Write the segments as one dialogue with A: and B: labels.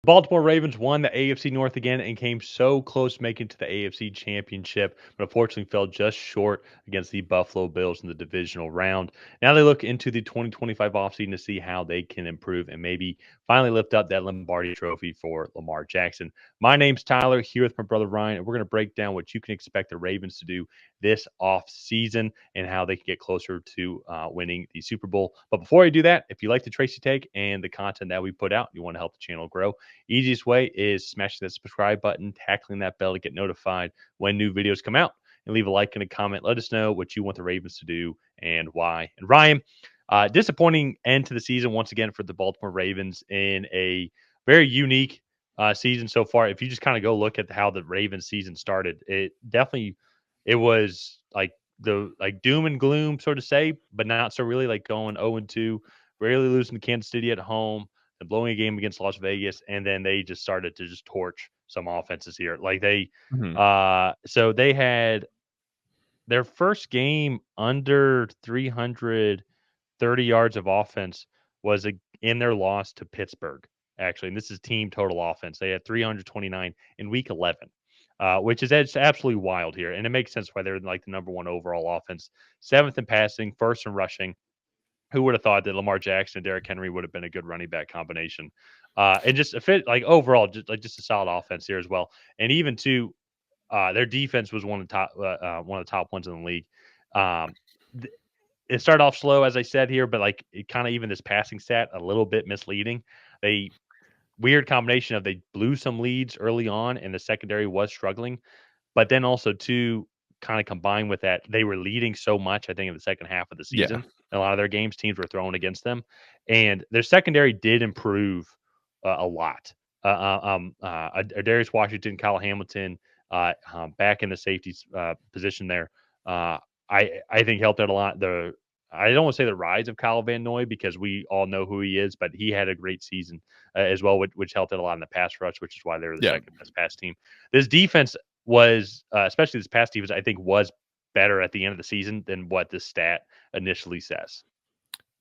A: Baltimore Ravens won the AFC North again and came so close making it to the AFC Championship, but unfortunately fell just short against the Buffalo Bills in the divisional round. Now they look into the 2025 offseason to see how they can improve and maybe finally lift up that Lombardi trophy for Lamar Jackson. My name's Tyler, here with my brother Ryan, and we're going to break down what you can expect the Ravens to do this offseason and how they can get closer to winning the Super Bowl. But before I do that, if you like the Tracy Take and the content that we put out, you want to help the channel grow, easiest way is smashing that subscribe button, tackling that bell to get notified when new videos come out, and leave a like and a comment. Let us know what you want the Ravens to do and why. And Ryan, disappointing end to the season once again for the Baltimore Ravens in a very unique season so far. If you just kind of go look at how the Ravens season started, it was like the doom and gloom, so to say, but not so really, like going 0-2, rarely losing to Kansas City at home, and blowing a game against Las Vegas, and then they just started to just torch some offenses here.
B: Mhm.
A: So they had their first game under 330 yards of offense was in their loss to Pittsburgh, actually. And this is team total offense. They had 329 in week 11. Which is absolutely wild here. And it makes sense why they're like the number one overall offense, seventh in passing, first in rushing. Who would have thought that Lamar Jackson and Derrick Henry would have been a good running back combination? And just a fit, like overall, just a solid offense here as well. And even to their defense was one of the top ones in the league. Um, th- it started off slow, as I said here, but like it kind of even this passing stat a little bit misleading. They weird combination of they blew some leads early on, and the secondary was struggling, but then also too, kind of combined with that, they were leading so much, I think, in the second half of the
B: Yeah.
A: season. A lot of their games, teams were throwing against them, and their secondary did improve a lot. Darius Washington, Kyle Hamilton, back in the safety position there, I think helped out a lot. I don't want to say the rise of Kyle Van Noy because we all know who he is, but he had a great season as well, which helped out a lot in the pass rush, which is why they're the
B: Yeah.
A: second best pass team. This defense was, especially this past defense, I think was better at the end of the season than what this stat initially says.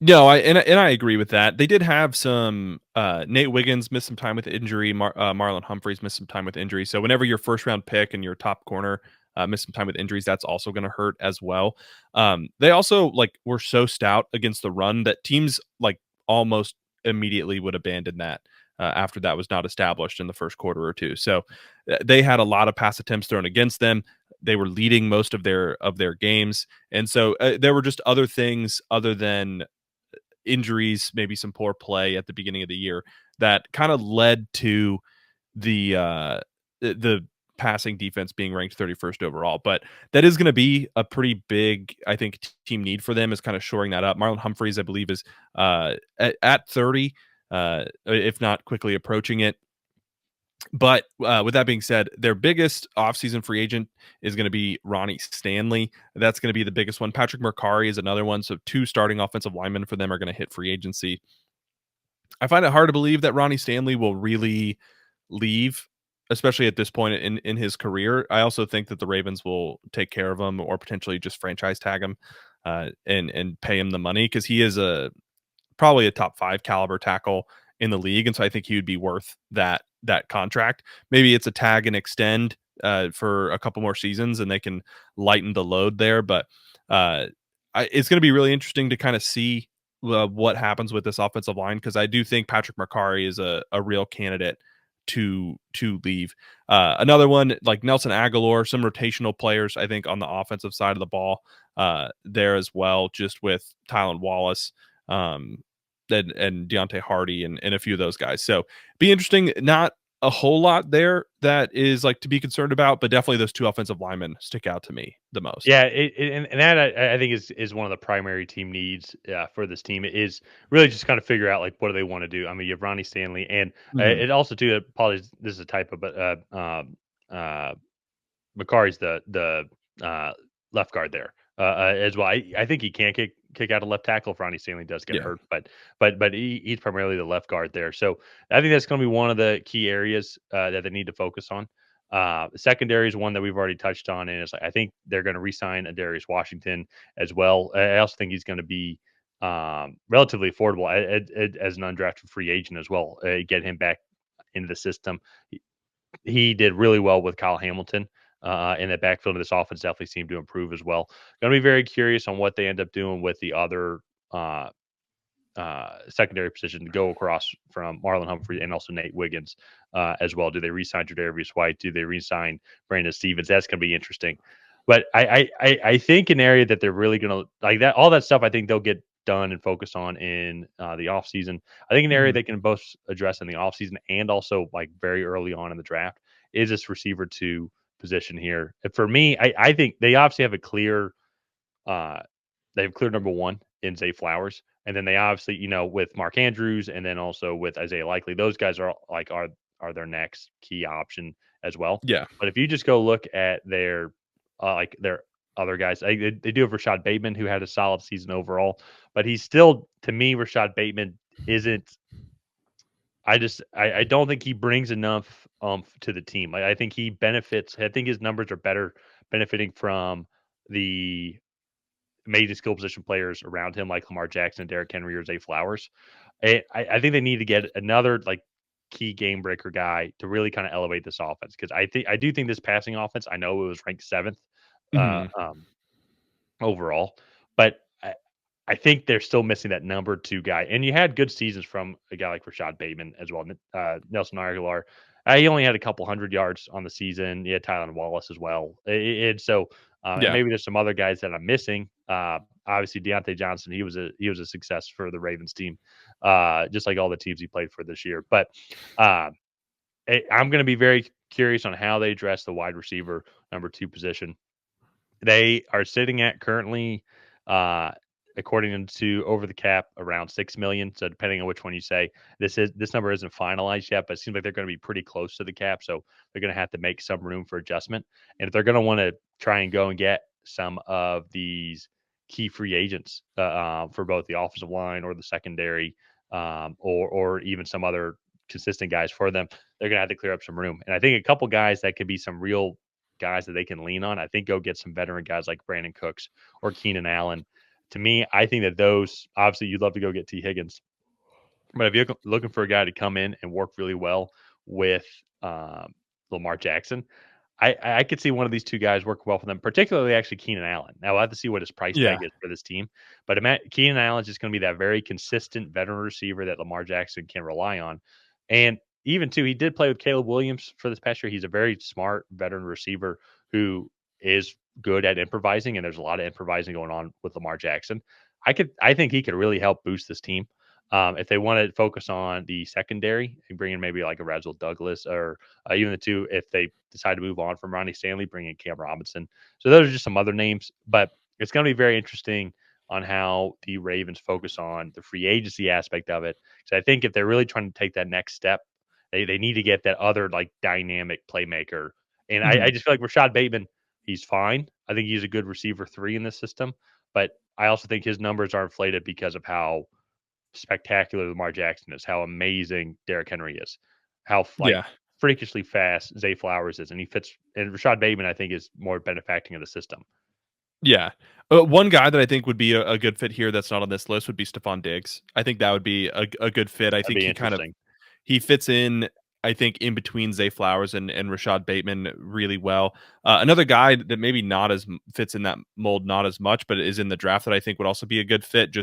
B: No, I agree with that. They did have some Nate Wiggins missed some time with injury. Marlon Humphreys missed some time with injury. So whenever your first round pick and your top corner miss some time with injuries, that's also going to hurt as well. They also were so stout against the run that teams almost immediately would abandon that after that was not established in the first quarter or two. So they had a lot of pass attempts thrown against them. They were leading most of their games, and so there were just other things other than injuries, maybe some poor play at the beginning of the year that kind of led to the passing defense being ranked 31st overall. But that is going to be a pretty big, I think, team need for them, is kind of shoring that up. Marlon Humphreys, I believe, is at 30, if not quickly approaching it. But with that being said, their biggest offseason free agent is going to be Ronnie Stanley. That's going to be the biggest one. Patrick Mercari is another one. So 2 starting offensive linemen for them are going to hit free agency. I find it hard to believe that Ronnie Stanley will really leave, especially at this point in his career. I also think that the Ravens will take care of him or potentially just franchise tag him and pay him the money, because he is probably a top 5 caliber tackle in the league, and so I think he would be worth that contract. Maybe it's a tag and extend for a couple more seasons, and they can lighten the load there. But it's going to be really interesting to kind of see what happens with this offensive line, because I do think Patrick Mercari is a real candidate to leave. Another one like Nelson Aguilar, some rotational players I think on the offensive side of the ball there as well, just with Tylan Wallace. And Deontay Hardy and a few of those guys. So be interesting. Not a whole lot there that is to be concerned about, but definitely those 2 offensive linemen stick out to me the most.
A: Yeah, and that I think is one of the primary team needs for this team is really just kind of figure out what do they want to do. I mean, you have Ronnie Stanley, and
B: Mhm.
A: it also too. Apologies, this is a typo, but uh, Macari's the left guard there as well. I think he can kick out a left tackle if Ronnie Stanley does get
B: Yeah.
A: hurt, but he's primarily the left guard there. So I think that's going to be one of the key areas that they need to focus on. The secondary is one that we've already touched on, and I think they're going to re-sign Darius Washington as well. I also think he's going to be relatively affordable as an undrafted free agent as well. Get him back into the system. He did really well with Kyle Hamilton in the backfield. Of this offense definitely seemed to improve as well. Going to be very curious on what they end up doing with the other uh, secondary position to go across from Marlon Humphrey and also Nate Wiggins as well. Do they re-sign Tre'Davious White? Do they re-sign Brandon Stevens? That's going to be interesting. But I think an area that they're really going to like that all that stuff. I think they'll get done and focus on in the offseason. I think an area
B: Mhm.
A: they can both address in the offseason and also like very early on in the draft is this receiver two position here. And for me, I think they obviously have a clear uh, they have clear number one in Zay Flowers. And then they obviously, with Mark Andrews and then also with Isaiah Likely, those guys are their next key option as well.
B: Yeah.
A: But if you just go look at their other guys, they do have Rashad Bateman, who had a solid season overall, but he's still, to me, Rashad Bateman isn't. I don't think he brings enough to the team. I think he benefits. I think his numbers are better benefiting from the amazing skill position players around him, like Lamar Jackson, Derrick Henry, or Zay Flowers. I think they need to get another like key game breaker guy to really kind of elevate this offense because I do think this passing offense. I know it was ranked seventh uh,
B: Mhm.
A: um, overall, but I think they're still missing that number two guy. And you had good seasons from a guy like Rashad Bateman as well. Nelson Aguilar, he only had a couple hundred yards on the season. You had Tylan Wallace as well. And so, and
B: Yeah.
A: maybe there's some other guys that I'm missing. Obviously, Deontay Johnson, he was a success for the Ravens team, just like all the teams he played for this year. But uh, I'm going to be very curious on how they address the wide receiver number two position. They are sitting at currently, uh, according to over the cap, around 6 million. So depending on which one you say, this number isn't finalized yet, but it seems like they're going to be pretty close to the cap. So they're going to have to make some room for adjustment. And if they're going to want to try and go and get some of these key free agents for both the offensive line or the secondary, or even some other consistent guys for them, they're going to have to clear up some room. And I think a couple guys that could be some real guys that they can lean on. I think go get some veteran guys like Brandon Cooks or Keenan Allen. To me, I think that those obviously you'd love to go get T. Higgins, but if you're looking for a guy to come in and work really well with Lamar Jackson, I could see one of these two guys work well for them, particularly actually Keenan Allen. Now we'll have to see what his price tag
B: Yeah.
A: is for this team, but Keenan Allen is just going to be that very consistent veteran receiver that Lamar Jackson can rely on. And even too, he did play with Caleb Williams for this past year. He's a very smart veteran receiver who is good at improvising, and there's a lot of improvising going on with Lamar Jackson. I think he could really help boost this team. If they want to focus on the secondary and bring in maybe like a Razzle Douglas or even the two, if they decide to move on from Ronnie Stanley, bring in Cam Robinson. So those are just some other names, but it's going to be very interesting on how the Ravens focus on the free agency aspect of it. So I think if they're really trying to take that next step, they need to get that other like dynamic playmaker. And I
B: Mhm.
A: just feel like Rashad Bateman, he's fine. I think he's a good receiver three in this system, but I also think his numbers are inflated because of how spectacular Lamar Jackson is, how amazing Derrick Henry is, how like
B: Yeah.
A: freakishly fast Zay Flowers is, and he fits. And Rashad Bateman, I think, is more benefacting of the system.
B: Yeah. One guy that I think would be a good fit here that's not on this list would be Stephon Diggs. I think that would be a good fit. I
A: That'd
B: think
A: be interesting.
B: he fits in, I think, in between Zay Flowers and Rashad Bateman really well. Another guy that maybe not as fits in that mold, not as much, but is in the draft that I think would also be a good fit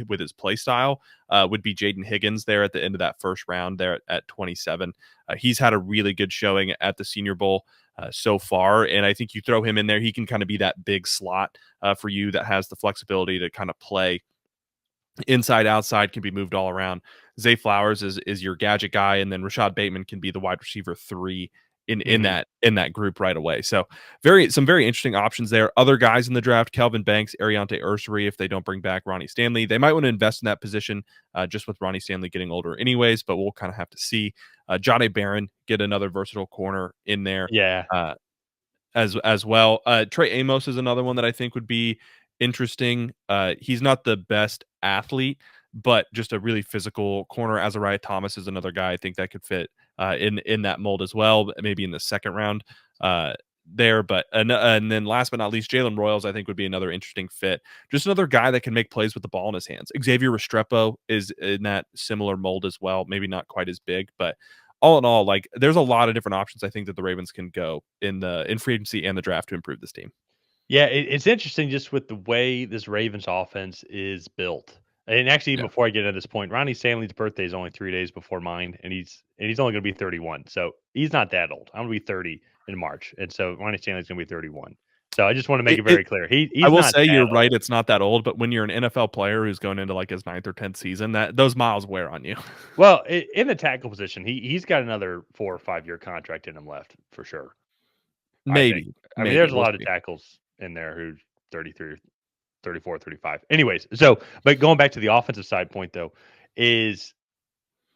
B: with his play style would be Jaden Higgins there at the end of that first round there at 27. He's had a really good showing at the Senior Bowl so far, and I think you throw him in there, he can kind of be that big slot for you that has the flexibility to kind of play inside, outside, can be moved all around. Zay Flowers is your gadget guy, and then Rashad Bateman can be the wide receiver three in
A: Hmm.
B: that group right away. So some very interesting options there. Other guys in the draft: Kelvin Banks, Ariante Ursary. If they don't bring back Ronnie Stanley, they might want to invest in that position. Just with Ronnie Stanley getting older, anyways. But we'll kind of have to see. Jahdae Barron, get another versatile corner in there.
A: Yeah,
B: Uh, as well. Trey Amos is another one that I think would be interesting. He's not the best athlete, but just a really physical corner. Azariah Thomas is another guy I think that could fit in that mold as well, maybe in the second round there. But and then last but not least, Jalen Royals I think would be another interesting fit. Just another guy that can make plays with the ball in his hands. Xavier Restrepo is in that similar mold as well. Maybe not quite as big, but all in all, like there's a lot of different options I think that the Ravens can go in free agency and the draft to improve this team.
A: Yeah, it's interesting just with the way this Ravens offense is built. And actually, even
B: Yeah.
A: before I get to this point, Ronnie Stanley's birthday is only 3 days before mine, and he's only gonna be 31. So he's not that old. I'm gonna be 30 in March. And so Ronnie Stanley's gonna be 31. So I just want to make it
B: It
A: very clear.
B: I
A: He's
B: will
A: not
B: say
A: that
B: you're right,
A: old.
B: it's not that old, but when you're an NFL player who's going into like his 9th or 10th season, that those miles wear on you.
A: Well, in the tackle position, he's got another 4 or 5 year contract in him left for sure. I think.
B: Maybe,
A: I mean,
B: maybe
A: there's a
B: we'll
A: lot of
B: see.
A: tackles in there who's 33, 34, 35. Anyways, so but going back to the offensive side point though, is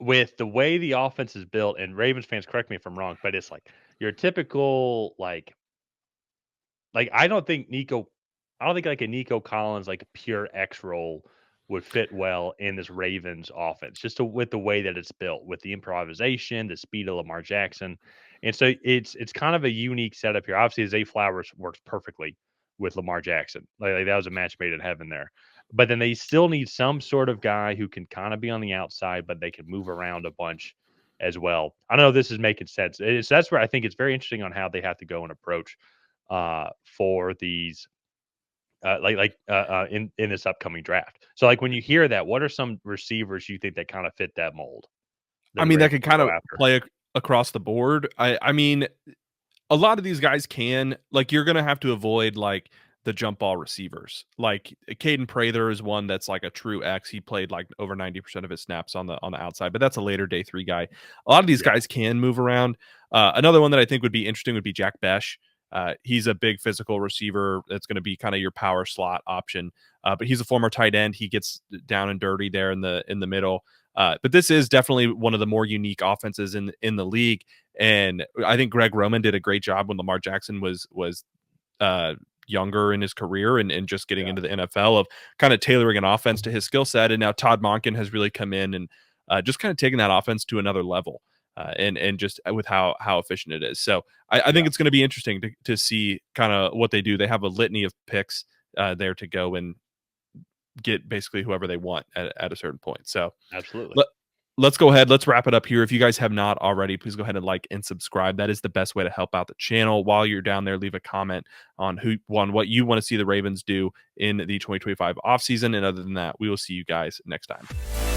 A: with the way the offense is built, and Ravens fans correct me if I'm wrong, but it's like your typical like I don't think like a Nico Collins like pure X role would fit well in this Ravens offense, just with the way that it's built, with the improvisation, the speed of Lamar Jackson, and so it's kind of a unique setup here. Obviously, Zay Flowers works perfectly with Lamar Jackson, like that was a match made in heaven there. But then they still need some sort of guy who can kind of be on the outside, but they can move around a bunch as well. I don't know if this is making sense. That's where I think it's very interesting on how they have to go and approach for these in this upcoming draft. So like when you hear that, what are some receivers you think that kind of fit that mold that
B: I
A: the
B: mean, that
A: Ravens
B: could
A: would
B: kind
A: go
B: of
A: after?
B: play across the board. I mean, a lot of these guys can like you're gonna have to avoid like the jump ball receivers. Like Caden Prather is one that's like a true X. He played like over 90% of his snaps on the outside, but that's a later day 3 guy. A lot of these
A: Yeah,
B: guys can move around. Another one that I think would be interesting would be Jack Besh. He's a big physical receiver that's going to be kind of your power slot option. But he's a former tight end. He gets down and dirty there in the middle. But this is definitely one of the more unique offenses in the league. And I think Greg Roman did a great job when Lamar Jackson was uh, younger in his career and just getting
A: yeah,
B: into the NFL of kind of tailoring an offense to his skill set. And now Todd Monken has really come in and just kind of taken that offense to another level. And just with how efficient it is. So I
A: yeah.
B: think it's going to be interesting to see kind of what they do. They have a litany of picks there to go and get basically whoever they want at a certain point. So
A: Absolutely.
B: let, let's go ahead. Let's wrap it up here. If you guys have not already, please go ahead and like and subscribe. That is the best way to help out the channel. While you're down there, leave a comment on what you want to see the Ravens do in the 2025 offseason. And other than that, we will see you guys next time.